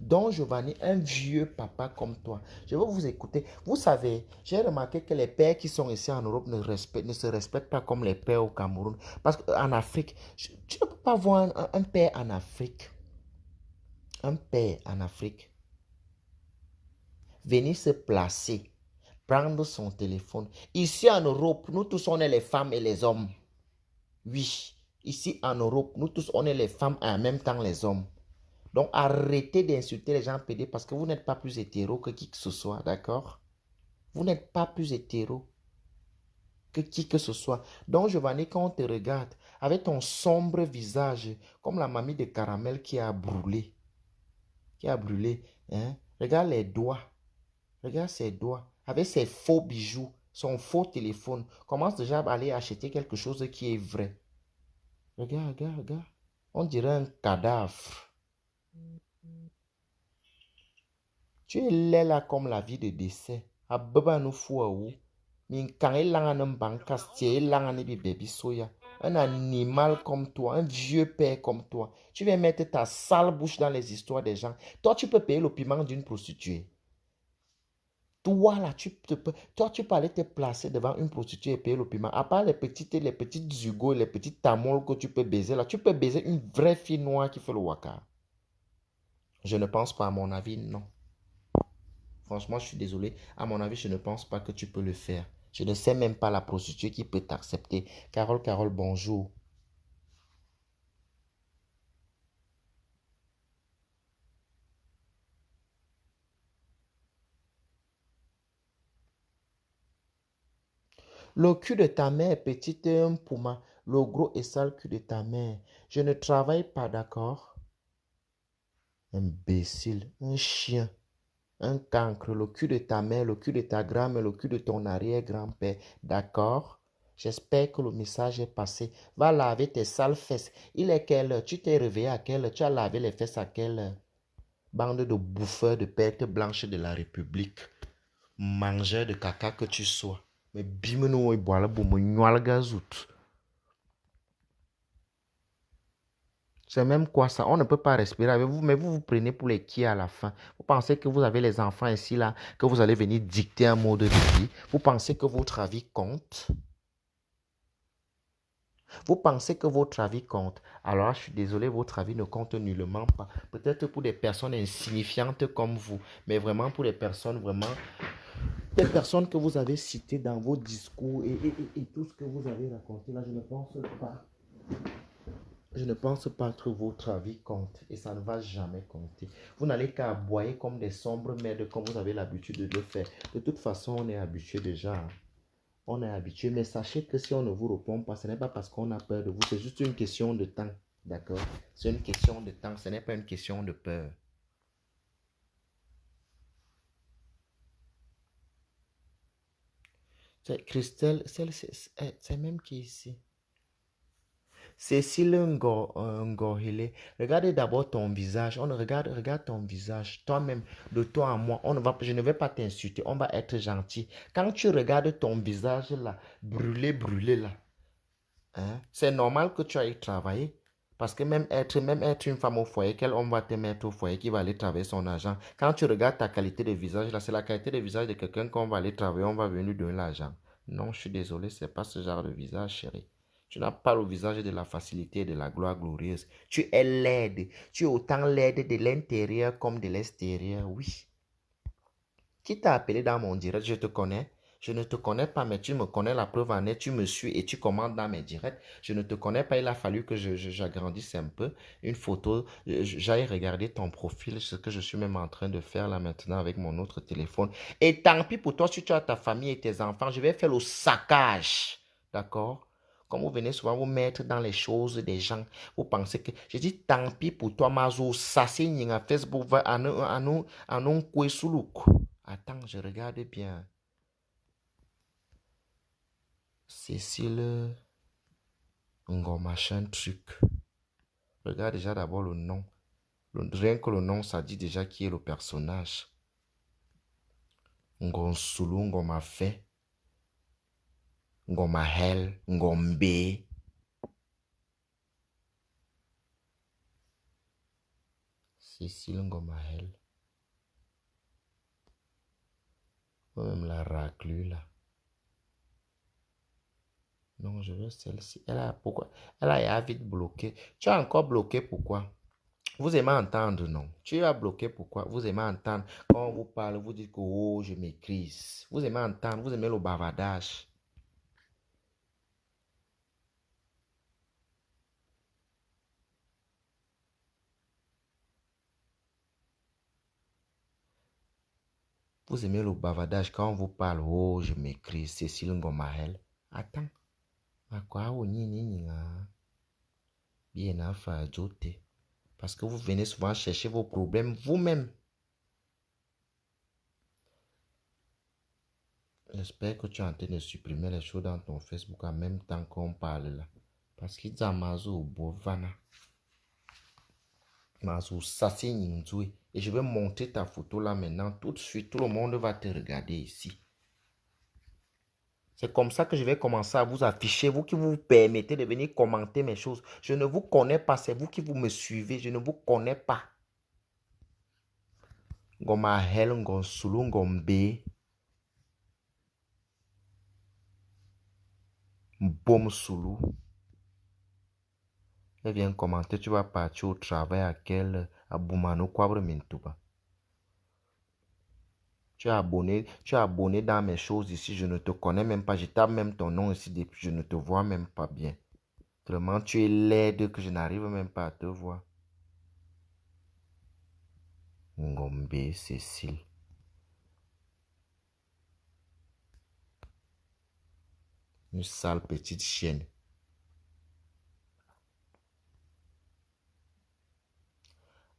Donc, Giovanni, un vieux papa comme toi, je vais vous écouter. Vous savez, j'ai remarqué que les pères qui sont ici en Europe ne se respectent pas comme les pères au Cameroun. Parce qu'en Afrique, tu ne peux pas voir un père en Afrique. Un père en Afrique. Venir se placer, prendre son téléphone. Ici en Europe, nous tous, on est les femmes et les hommes. Oui, ici en Europe, nous tous, on est les femmes et en même temps les hommes. Donc, arrêtez d'insulter les gens pédés parce que vous n'êtes pas plus hétéro que qui que ce soit, d'accord? Vous n'êtes pas plus hétéro que qui que ce soit. Donc, Giovanni, quand on te regarde avec ton sombre visage, comme la mamie de caramel qui a brûlé, hein? Regarde les doigts, regarde ses doigts, avec ses faux bijoux, son faux téléphone, commence déjà à aller acheter quelque chose qui est vrai. Regarde, regarde, regarde. On dirait un cadavre. Tu es laid là comme la vie de décès. Abeba no fou ou. Min kan elangan bancastier, elangan ebi baby soya. Un animal comme toi, un vieux père comme toi. Tu viens mettre ta sale bouche dans les histoires des gens. Toi, tu peux payer le piment d'une prostituée. Toi, là, toi, tu peux aller te placer devant une prostituée et payer le piment. À part les petites Hugo, les petites tamoles que tu peux baiser là, tu peux baiser une vraie fille noire qui fait le waka. Je ne pense pas, à mon avis, non. Franchement, je suis désolé. À mon avis, je ne pense pas que tu peux le faire. Je ne sais même pas la prostituée qui peut t'accepter. Carole, Carole, bonjour. Le cul de ta mère est petit et un pouma. Le gros et sale cul de ta mère. Je ne travaille pas, d'accord? Imbécile, un chien, un cancre. Le cul de ta mère, le cul de ta grand-mère, le cul de ton arrière-grand-père. D'accord? J'espère que le message est passé. Va laver tes sales fesses. Il est quelle heure? Tu t'es réveillé à quelle heure? Tu as lavé les fesses à quelle heure? Bande de bouffeurs de pète blanche de la République. Mangeur de caca que tu sois. Mais bimeno et bois la boum gazout. C'est même quoi ça? On ne peut pas respirer avec vous, mais vous vous prenez pour les qui à la fin. Vous pensez que vous avez les enfants ici là, que vous allez venir dicter un mode de vie. Vous pensez que votre avis compte. Vous pensez que votre avis compte. Alors, je suis désolé, votre avis ne compte nullement pas. Peut-être pour des personnes insignifiantes comme vous, mais vraiment pour des personnes des personnes que vous avez citées dans vos discours et tout ce que vous avez raconté là, je ne pense pas. Je ne pense pas que votre avis compte et ça ne va jamais compter. Vous n'allez qu'à aboyer comme des sombres merdes comme vous avez l'habitude de le faire. De toute façon, on est habitué déjà. Hein. On est habitué, mais sachez que si on ne vous répond pas, ce n'est pas parce qu'on a peur de vous, c'est juste une question de temps. D'accord? C'est une question de temps, ce n'est pas une question de peur. Christelle, c'est même qui ici? Cécile Ngohele, regarde d'abord ton visage. Regarde ton visage. Toi-même, de toi à moi, je ne vais pas t'insulter. On va être gentil. Quand tu regardes ton visage là, brûlé, brûlé là, hein, c'est normal que tu ailles travailler. Parce que même être une femme au foyer, quel homme va te mettre au foyer qui va aller travailler son argent? Quand tu regardes ta qualité de visage là, c'est la qualité de visage de quelqu'un qu'on va aller travailler, on va venir donner l'argent. Non, je suis désolé, c'est pas ce genre de visage, chérie. Tu n'as pas le visage de la facilité et de la gloire glorieuse. Tu es laide. Tu es autant laide de l'intérieur comme de l'extérieur, oui. Qui t'a appelé dans mon direct? Je te connais. Je ne te connais pas, mais tu me connais, la preuve en est, tu me suis et tu commandes dans mes directs. Je ne te connais pas, il a fallu que j'agrandisse un peu une photo. J'aille regarder ton profil, ce que je suis même en train de faire là maintenant avec mon autre téléphone. Et tant pis pour toi, si tu as ta famille et tes enfants, je vais faire le saccage. D'accord? Comme vous venez souvent vous mettre dans les choses des gens, vous pensez que... Je dis, tant pis pour toi, Mazo, ça c'est à Facebook, va à nous, Attends, je regarde bien. Cécile Ngo machin truc. Regarde déjà d'abord le nom. Rien que le nom, ça dit déjà qui est le personnage. Ngo Sulu, Ngo Mafe, Ngo Mahel, Ngo Mbe. Cécile Ngo Mahel. Même la raclue là. Non, je veux celle-ci. Pourquoi? Elle a vite bloqué. Tu as encore bloqué pourquoi? Vous aimez entendre, non? Tu as bloqué pourquoi? Vous aimez entendre. Quand on vous parle, vous dites que oh, je m'écris. Vous aimez entendre, vous aimez le bavardage. Vous aimez le bavardage quand on vous parle. Oh, je m'écris. Cécile Ngomahel. Attends. Bien à faire ajouter. Parce que vous venez souvent chercher vos problèmes vous-même. J'espère que tu es en train de supprimer les choses dans ton Facebook en même temps qu'on parle là. Parce qu'il y a Mazo Bovana. Mazo Sassi Nzui. Et je vais monter ta photo là maintenant. Tout de suite, tout le monde va te regarder ici. C'est comme ça que je vais commencer à vous afficher, vous qui vous permettez de venir commenter mes choses. Je ne vous connais pas, c'est vous qui vous me suivez. Je ne vous connais pas. Ngoma Hel, Ngom Sulu, Ngombe. Mbom Sulu. Elle vient commenter, tu vas partir au travail à Boumano Kwabre Mintuba. Tu es abonné dans mes choses ici, je ne te connais même pas. Je tape même ton nom ici depuis, je ne te vois même pas bien. Tellement tu es laide que je n'arrive même pas à te voir. Ngombe Cécile. Une sale petite chienne.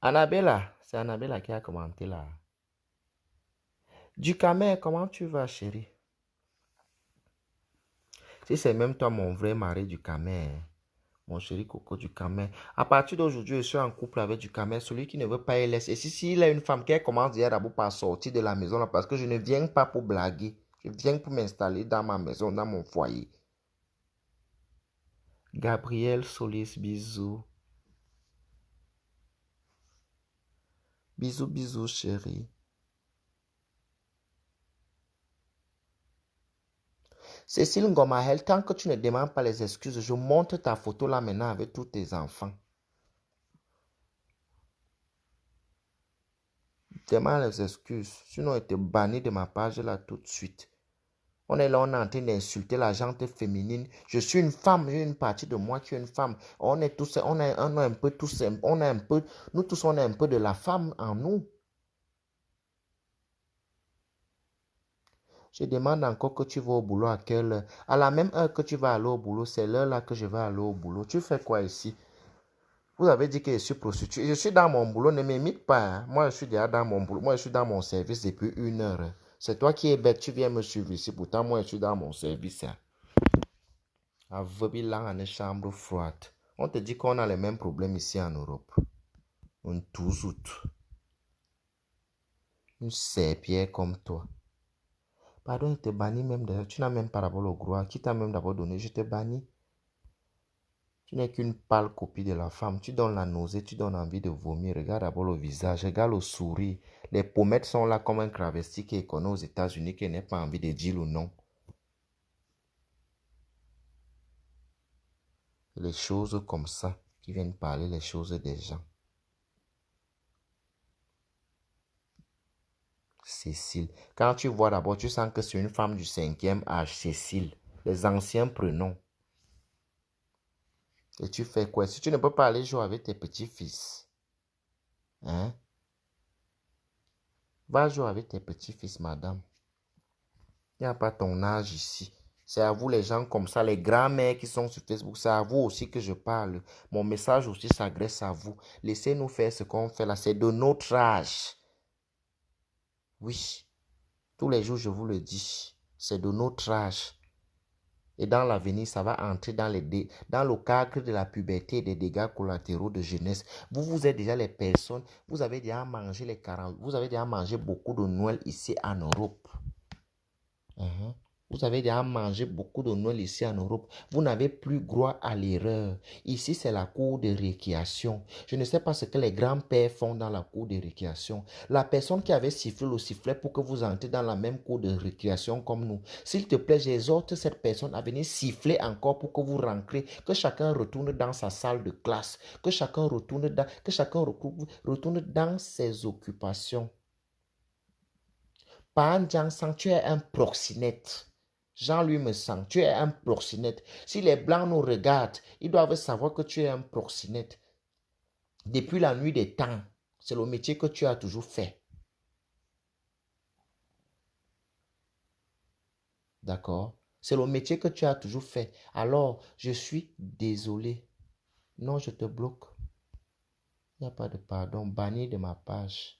Annabella, c'est Annabella qui a commenté là. Du Camer, comment tu vas, chérie? Si c'est même toi, mon vrai mari du Camer, mon chéri Coco du Camer. À partir d'aujourd'hui, je suis en couple avec du Camer, celui qui ne veut pas y laisser. Et si il a une femme qui commence déjà d'abord par sortir de la maison là, parce que je ne viens pas pour blaguer. Je viens pour m'installer dans ma maison, dans mon foyer. Gabriel Solis, bisous. Bisous, bisous, chérie. Cécile Ngomahel, tant que tu ne demandes pas les excuses, je montre ta photo là maintenant avec tous tes enfants. Demande les excuses, sinon il te bannit de ma page là tout de suite. On est là, on est en train d'insulter la gente féminine. Je suis une femme, j'ai une partie de moi qui est une femme. On est tous, on est un peu tous, on est un peu, nous tous, on est un peu de la femme en nous. Je demande encore que tu vas au boulot à quelle heure? À la même heure que tu vas aller au boulot, c'est l'heure là que je vais aller au boulot. Tu fais quoi ici? Vous avez dit que je suis prostituée. Je suis dans mon boulot, ne m'imite pas. Hein. Moi, je suis déjà dans mon boulot. Moi, je suis dans mon service depuis 1 heure. C'est toi qui es bête, tu viens me suivre ici. Pourtant, moi, je suis dans mon service. Hein. À Vaubilan, en une chambre froide. On te dit qu'on a les mêmes problèmes ici en Europe. Un touzout. Une serpillère comme toi. Pardon, je te bannis même d'ailleurs. Tu n'as même pas d'abord le droit. Qui t'a même d'abord donné? Je te bannis. Tu n'es qu'une pâle copie de la femme. Tu donnes la nausée, tu donnes envie de vomir. Regarde d'abord le visage, regarde le sourire. Les pommettes sont là comme un travesti qui est connu aux États-Unis qui n'a pas envie de dire le nom. Les choses comme ça qui viennent parler les choses des gens. Cécile. Quand tu vois d'abord, tu sens que c'est une femme du 5e âge, Cécile. Les anciens prénoms. Et tu fais quoi? Si tu ne peux pas aller jouer avec tes petits-fils, hein? Va jouer avec tes petits-fils, madame. Il n'y a pas ton âge ici. C'est à vous les gens comme ça, les grands-mères qui sont sur Facebook, c'est à vous aussi que je parle. Mon message aussi s'adresse à vous. Laissez-nous faire ce qu'on fait là, c'est de notre âge. Oui, tous les jours je vous le dis, c'est de notre âge. Et dans l'avenir, ça va entrer dans le cadre de la puberté et des dégâts collatéraux de jeunesse. Vous êtes déjà les personnes, vous avez déjà mangé les 40, vous avez déjà mangé beaucoup de Noël ici en Europe. Mhm. Vous avez déjà mangé beaucoup de Noël ici en Europe. Vous n'avez plus droit à l'erreur. Ici, c'est la cour de récréation. Je ne sais pas ce que les grands-pères font dans la cour de récréation. La personne qui avait sifflé le sifflet pour que vous entrez dans la même cour de récréation comme nous. S'il te plaît, j'exhorte cette personne à venir siffler encore pour que vous rentrez, que chacun retourne dans sa salle de classe, que chacun retourne dans ses occupations. Pan Jiang Sang, tu es un proxénète. Jean lui me sent, tu es un proxénète. Si les Blancs nous regardent, ils doivent savoir que tu es un proxénète. Depuis la nuit des temps, c'est le métier que tu as toujours fait. D'accord? C'est le métier que tu as toujours fait. Alors, je suis désolé. Non, je te bloque. Il n'y a pas de pardon. Banni de ma page.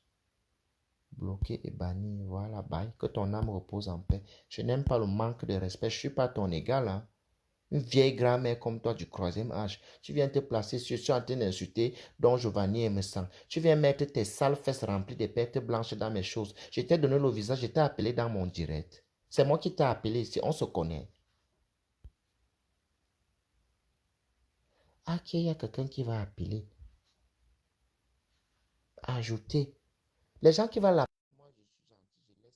Bloqué et banni. Voilà, bye. Que ton âme repose en paix. Je n'aime pas le manque de respect. Je ne suis pas ton égal, hein. Une vieille grand-mère comme toi du troisième âge. Tu viens te placer sur, tu es en train d'insulter Don Giovanni et me sang. Tu viens mettre tes sales fesses remplies de pertes blanches dans mes choses. Je t'ai donné le visage, je t'ai appelé dans mon direct. C'est moi qui t'ai appelé ici, on se connaît. Ah, qu'il y a quelqu'un qui va appeler. Ajouter. Les gens qui vont l'appeler. Moi, je suis gentil, je laisse.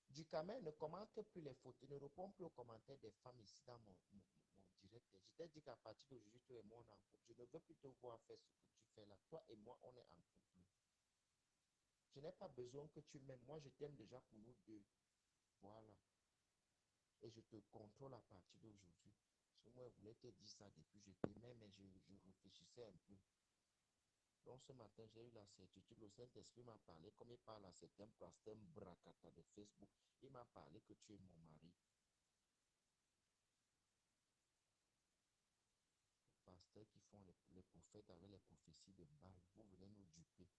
Du Ducamel ne commente plus les photos, ne répond plus aux commentaires des femmes ici dans mon direct. Je t'ai dit qu'à partir d'aujourd'hui, toi et moi, on est en couple. Je ne veux plus te voir faire ce que tu fais là. Toi et moi, on est en couple. Je n'ai pas besoin que tu m'aimes. Moi, je t'aime déjà pour nous deux. Voilà. Et je te contrôle à partir d'aujourd'hui. Moi, je voulais te dire ça depuis je t'aimais, mais je réfléchissais un peu. Donc ce matin, j'ai eu la certitude, le Saint-Esprit m'a parlé, comme il parle à certains pasteurs bracata de Facebook, il m'a parlé que tu es mon mari. Les pasteurs qui font les prophètes avec les prophéties de Baal, vous voulez nous duper.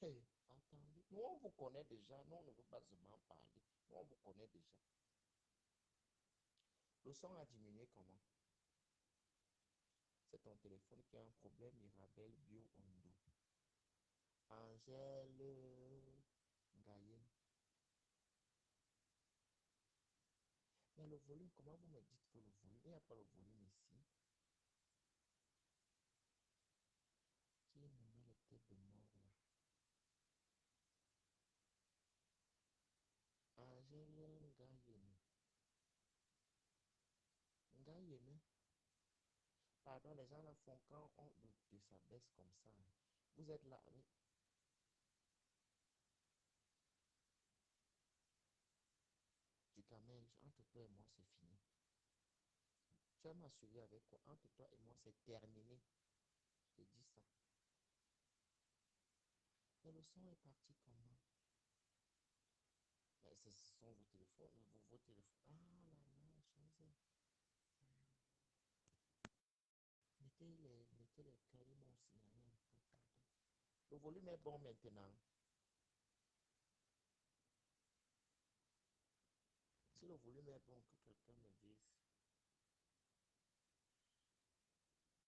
Hey, attendez, nous on vous connaît déjà, nous on ne veut pas seulement parler, nous on vous connaît déjà. Le son a diminué comment? C'est ton téléphone qui a un problème, Mirabel Bio Ondo. Angèle Gaïen. Mais le volume, comment vous me dites que le volume? Il n'y a pas le volume ici. Qui me met le tête de mort là? Angèle Gaïen. Gaïen. Pardon, les gens là font quand on de sa baisse comme ça. Vous êtes là. Oui. Du camel, entre toi et moi, c'est fini. Tu vas m'assurer avec quoi? Entre toi et moi, c'est terminé. Je te dis ça. Mais le son est parti comment? Mais ce sont vos téléphones, vos téléphones. Ah là là, changez. Mettez les cahiers, m'ont signalé un peu. Pardon. Le volume est bon maintenant. Si le volume est bon, que quelqu'un me dise.